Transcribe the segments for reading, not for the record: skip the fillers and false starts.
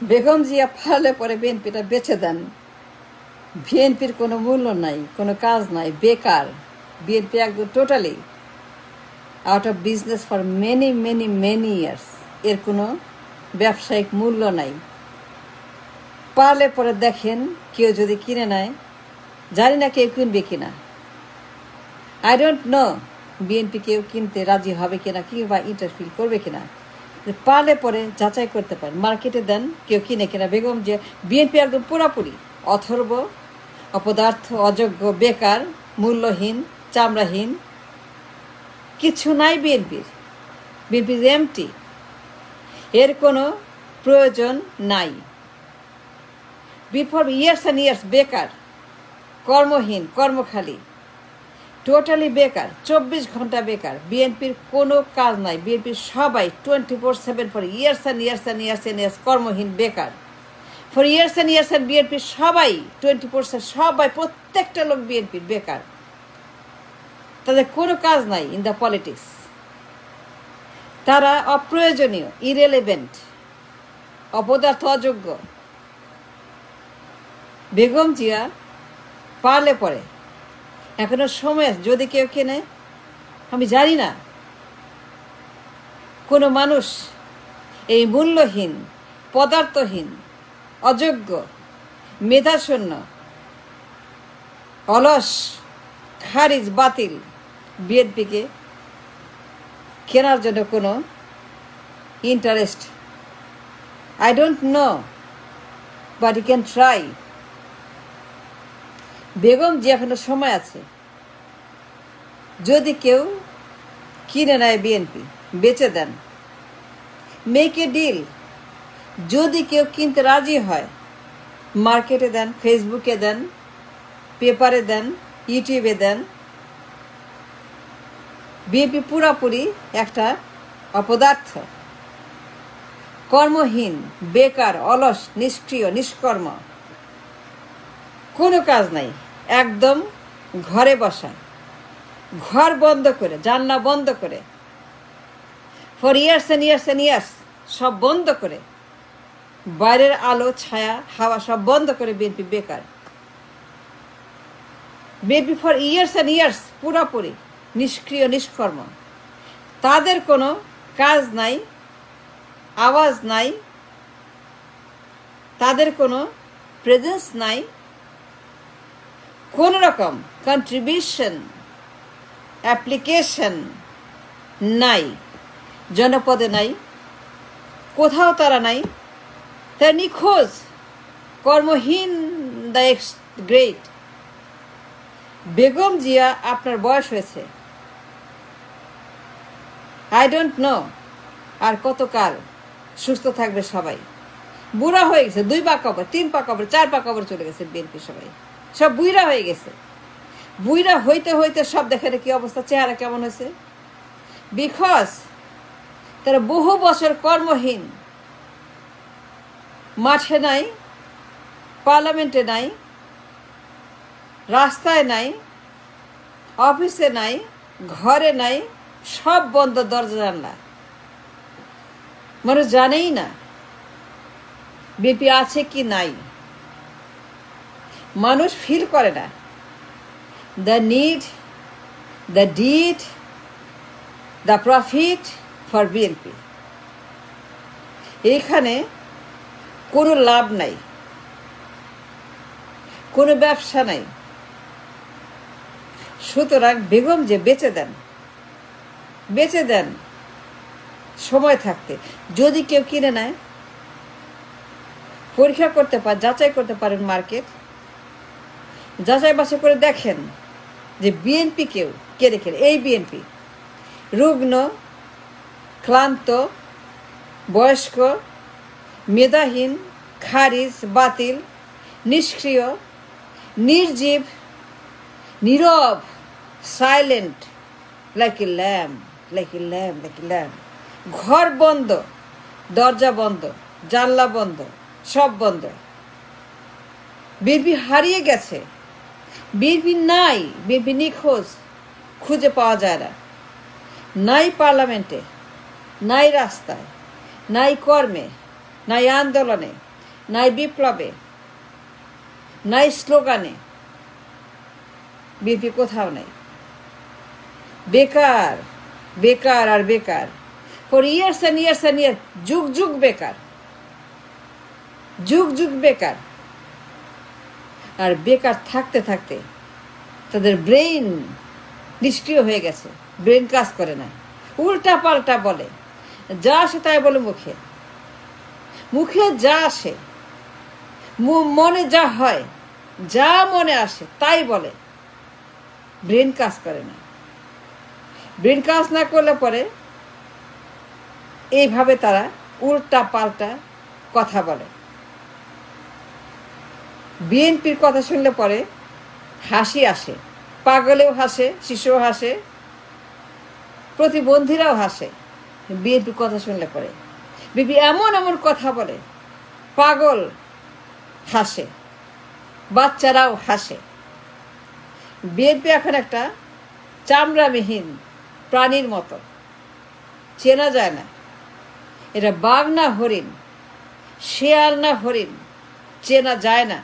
বেগম জিয়া পারলে পরে বিএনপিটা বেছে দেন। বিএনপির কোনো মূল্য নাই, কোনো কাজ নাই, বেকার। বিএনপি একদম totally out of business for many many many years. এর কোনো ব্যবসায়িক মূল্য নাই। পারলে পরে দেখেন কেউ যদি কিনে নেয়, জানি না কেউ কিনবে কিনা, আই ডোন্ট নো বিএনপি কেউ কিনতে রাজি হবে কিনা কিংবা ইন্টারফিল করবে কিনা। পারলে পরে যাচাই করতে পারেন, মার্কেটে দেন কেউ কিনে কিনা। বেগম যে বিএনপি একদম পুরাপুরি অথর্ব, অপদার্থ, অযোগ্য, বেকার, মূল্যহীন, চামড়াহীন, কিছু নাই বিএনপির। বিএনপি এমটি, এর কোনো প্রয়োজন নাই। বিফোর ইয়ার্স অ্যান্ড ইয়ার্স বেকার, কর্মহীন, কর্মখালী, টোটালি বেকার, 24 ঘন্টা বেকার। বিএনপির কোনো কাজ নাই। বিএনপির সবাই 24/7 for years and years and years and years কর্মহীন, বেকার। For years and years and বিএনপির সবাই 24/7, সবাই, প্রত্যেকটা লোক বিএনপির বেকার। তাদের কোনো কাজ নাই ইন দ্য পলিটিক্স। তারা অপ্রয়োজনীয়, ইরেলেভেন্ট, অপদার্থ, অযোগ্য। বেগম জিয়া পারলে পরে এখনো সময়, যদি কেউ কেনে, আমি জানি না কোনো মানুষ এই মূল্যহীন, পদার্থহীন, অযোগ্য, মেধাশূন্য, অলস, খারিজ, বাতিল বিএনপিকে কেনার জন্য কোনো interest, I don't know, but you can try. বেগম যে এখনো সময় আছে, যদি কেউ কিনে নেয় বিএনপি, বেচে দেন, মেক এ ডিল। যদি কেউ কিনতে রাজি হয়, মার্কেটে দেন, ফেসবুকে দেন, পেপারে দেন, ইউটিউবে দেন। বিএনপি পুরাপুরি একটা অপদার্থ, কর্মহীন, বেকার, অলস, নিষ্ক্রিয়, নিষ্কর্ম, কোনো কাজ নাই, একদম ঘরে বসা, ঘর বন্ধ করে, জানলা বন্ধ করে, for years and years and years সব বন্ধ করে, বাইরের আলো, ছায়া, হাওয়া সব বন্ধ করে বিএনপি বেকার। BNP for years and years পুরোপুরি নিষ্ক্রিয়, নিষ্কর্ম। তাদের কোনো কাজ নাই, আওয়াজ নাই, তাদের কোনো প্রেজেন্স নাই, কোন রকম কন্ট্রিবিউশন, অ্যাপ্লিকেশন নাই, জনপদে নাই, কোথাও তারা নাই। তারা নিখোঁজ, কর্মহীন, দ্য গ্রেট। বেগম জিয়া, আপনার বয়স হয়েছে, আই ডোন্ট নো আর কতকাল সুস্থ থাকবে সবাই। বুড়া হয়ে গেছে, 2 পা কবর, 3 পা কবর, 4 পা কবর চলে গেছে বিএনপি, সবাই সব বুইরা হয়ে গেছে। বুইরা হইতে হইতে সব দেখে কি অবস্থা, চেহারা কেমন হয়েছে। বিকজ তারা বহু বছর কর্মহীন, মাঠে নাই, পার্লামেন্টে নাই, রাস্তায় নাই, অফিসে নাই, ঘরে নাই, সব বন্ধ, দরজা জানলা। মানুষ জানেই না বিএনপি আছে কি নাই। মানুষ ফিল করে না the need, the did, the profit for BNP. এইখানে কোনো লাভ নাই, কোনো ব্যবসা নাই। সুতরাং বেগম যে বেচে দেন, বেচে দেন সময় থাকতে। যদি কেউ কিনে নেয়, পরীক্ষা করতে পারেন, যাচাই করতে পারেন, মার্কেট যাচাই বাছাই করে দেখেন যে বিএনপি কেউ কেড়ে কেড়ে। এই বিএনপি রুগ্ন, ক্লান্ত, বয়স্ক, মেধাহীন, খারিজ, বাতিল, নিষ্ক্রিয়, নির্জীব, নীরব, silent, like a lamb, like a lamb, like a lamb. ঘর বন্ধ, দরজা বন্ধ, জানলা বন্ধ, সব বন্ধ। বিএনপি হারিয়ে গেছে, বিএনপি নাই, বিএনপি নিখোঁজ, খুঁজে পাওয়া যায় না। নাই পার্লামেন্টে, নাই রাস্তায়, নাই কর্মে, নাই আন্দোলনে, নাই বিপ্লবে, নাই স্লোগানে, বিএনপি কোথাও নাই। বেকার, বেকার আর বেকার, for years and years and year, যুগ যুগ বেকার, যুগ যুগ বেকার। আর বেকার থাকতে থাকতে তাদের ব্রেইন নিষ্ক্রিয় হয়ে গেছে, ব্রেন কাজ করে না, উল্টা পাল্টা বলে, যা আসে তাই বলে, মুখে মুখে যা আসে, মনে যা হয়, যা মনে আসে তাই বলে, ব্রেন কাজ করে না। ব্রেন কাজ না করলে পরে এইভাবে তারা উল্টা পাল্টা কথা বলে। বিএনপির কথা শুনলে পরে হাসি আসে, পাগলেও হাসে, শিশুও হাসে, প্রতিবন্ধীরাও হাসে বিএনপির কথা শুনলে পরে। বিপি এমন এমন কথা বলে, পাগল হাসে, বাচ্চারাও হাসে। বিএনপি এখন একটা চামড়াবিহীন প্রাণীর মতো, চেনা যায় না। এটা বাঘ না হরিণ, শেয়াল না হরিণ, চেনা যায় না,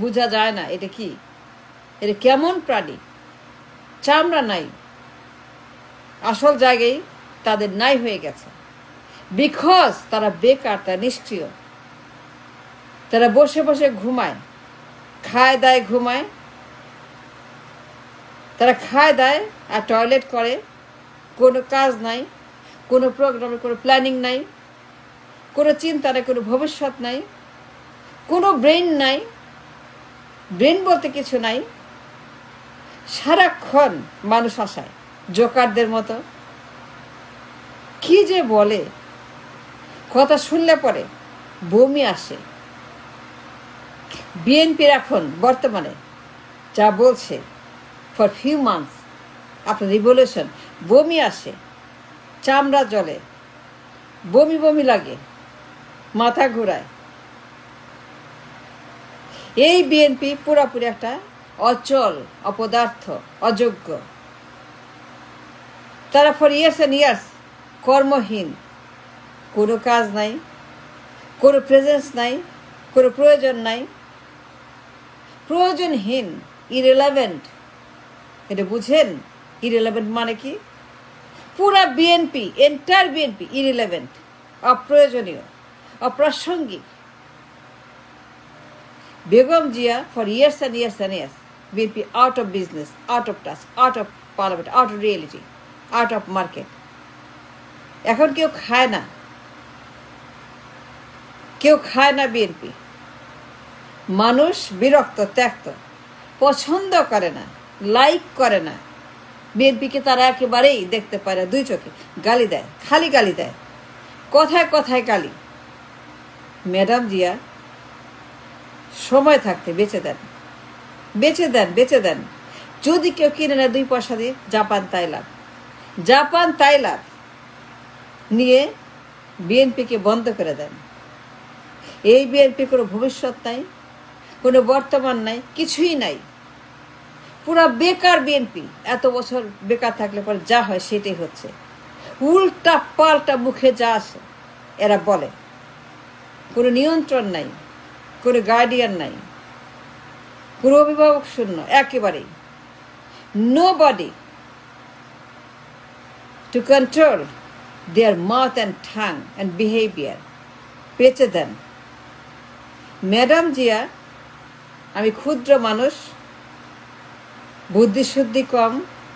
বোঝা যায় না এটা কি, এটা কেমন প্রাণী। চামড়া নাই, আসল জায়গায় তাদের নাই হয়ে গেছে, বিকজ তারা বেকার, তারা নিষ্ক্রিয়। তারা বসে বসে ঘুমায়, খায় দায় ঘুমায়, তারা খায় দায় আর টয়লেট করে, কোনো কাজ নাই, কোনো প্রোগ্রামে কোনো প্ল্যানিং নাই, কোনো চিন্তা নেই, কোনো ভবিষ্যৎ নাই, কোনো ব্রেন নাই, ব্রেন বলতে কিছু নাই। সারাক্ষণ মানুষ আসায় জোকারদের মতো, কি যে বলে, কথা শুনলে পরে বমি আসে। বিএনপির এখন বর্তমানে যা বলছে, for few months after revolution, বমি আসে, চামড়া জ্বলে, বমি বমি লাগে, মাথা ঘোরায়। এই বিএনপি পুরাপুরি একটা অচল, অপদার্থ, অযোগ্য। তারা ফর ইয়ার্স অ্যান্ড ইয়ার্স কর্মহীন, কোনো কাজ নাই, কোনো প্রেজেন্স নাই, কোনো প্রয়োজন নাই, প্রয়োজনহীন, ইরেলেভেন্ট। এটা বুঝেন ইরেলেভেন্ট মানে কি? পুরা বিএনপি, এন্টায়ার বিএনপি ইরেলেভেন্ট, অপ্রয়োজনীয়, অপ্রাসঙ্গিক। Begum Zia for years and years and years, BNP out of business, out of touch, out of parliament, out of reality, out of market. এখন কেউ খায় না, কেউ খায় না বিএনপি। মানুষ বিরক্ত, ত্যক্ত, পছন্দ করে না, লাইক করে না বিএনপিকে। তারা একেবারেই দেখতে পায় না, দুই চোখে গালি দেয়, খালি গালি দেয়, কথায় কথায় গালি। ম্যাডাম জিয়া সময় থাকতে বেঁচে দেন, বেঁচে দেন, বেঁচে দেন। যদি কেউ কিনে নেয় 2 পয়সা দিয়ে, জাপান তাই লাভ, জাপান তাই লাভ নিয়ে বিএনপিকে বন্ধ করে দেন। এই বিএনপি কোনো ভবিষ্যৎ নাই, কোনো বর্তমান নাই, কিছুই নাই, পুরা বেকার বিএনপি। এত বছর বেকার থাকলে পরে যা হয় সেটাই হচ্ছে, উল্টা পাল্টা মুখে যা আসে এরা বলে, কোনো নিয়ন্ত্রণ নাই, কোনো গার্ডিয়ান নাই, কোনো অভিভাবক শূন্য, একেবারেই nobody to control their mouth and tongue and behavior. বেঁচে দেন ম্যাডাম জিয়া। আমি ক্ষুদ্র মানুষ, বুদ্ধিশুদ্ধি কম,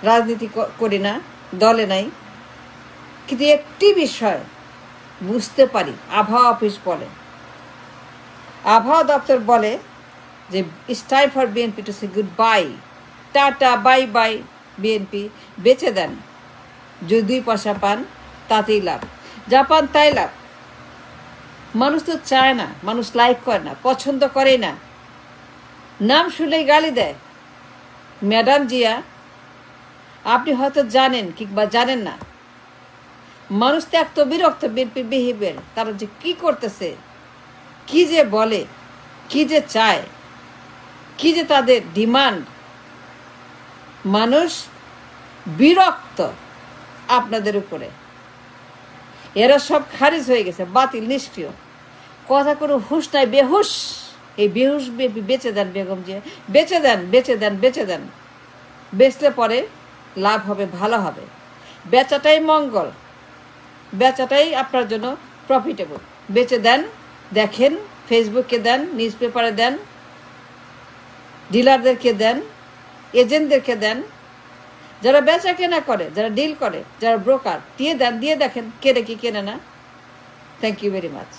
রাজনীতি করি না, দলে নাই, কিন্তু একটি বিষয় বুঝতে পারি। আবহাওয়া অফিস বলে, আবহাওয়া দপ্তর বলে যে it's time for BNP to say good bye, tata, bye bye BNP, বেঁচে দেন। যদি 2 পয়সা পান তাতেই লাভ, জাপান তাই লাভ। মানুষ তো চায় না, মানুষ লাইক করে না, পছন্দ করে না, নাম শুনলেই গালি দেয়। ম্যাডাম জিয়া, আপনি হয়তো জানেন কিংবা জানেন না, মানুষ তো এত বিরক্ত বিএনপির বিহেভিয়ার। তারা যে কি করতেছে, কি যে বলে, কি যে চায়, কি যে তাদের ডিমান্ড, মানুষ বিরক্ত আপনাদের উপরে। এরা সব খারিজ হয়ে গেছে, বাতিল, নিষ্ক্রিয়। কথা কোনো হুঁশ নাই, বেহুশ। এই বেহুশ বেচে দেন বেগম যে, বেচে দেন, বেচে দেন, বেচে দেন। বেচলে পরে লাভ হবে, ভালো হবে। বেচাটাই মঙ্গল, বেচাটাই আপনার জন্য প্রফিটেবল। বেচে দেন, দেখেন, ফেসবুকে দেন, নিউজ পেপারে দেন, ডিলারদেরকে দেন, এজেন্টদেরকে দেন, যারা বেচা কেনা করে, যারা ডিল করে, যারা ব্রোকার, দিয়ে দেন, দিয়ে দেখেন কেনে কি কেনে না। Thank you very much.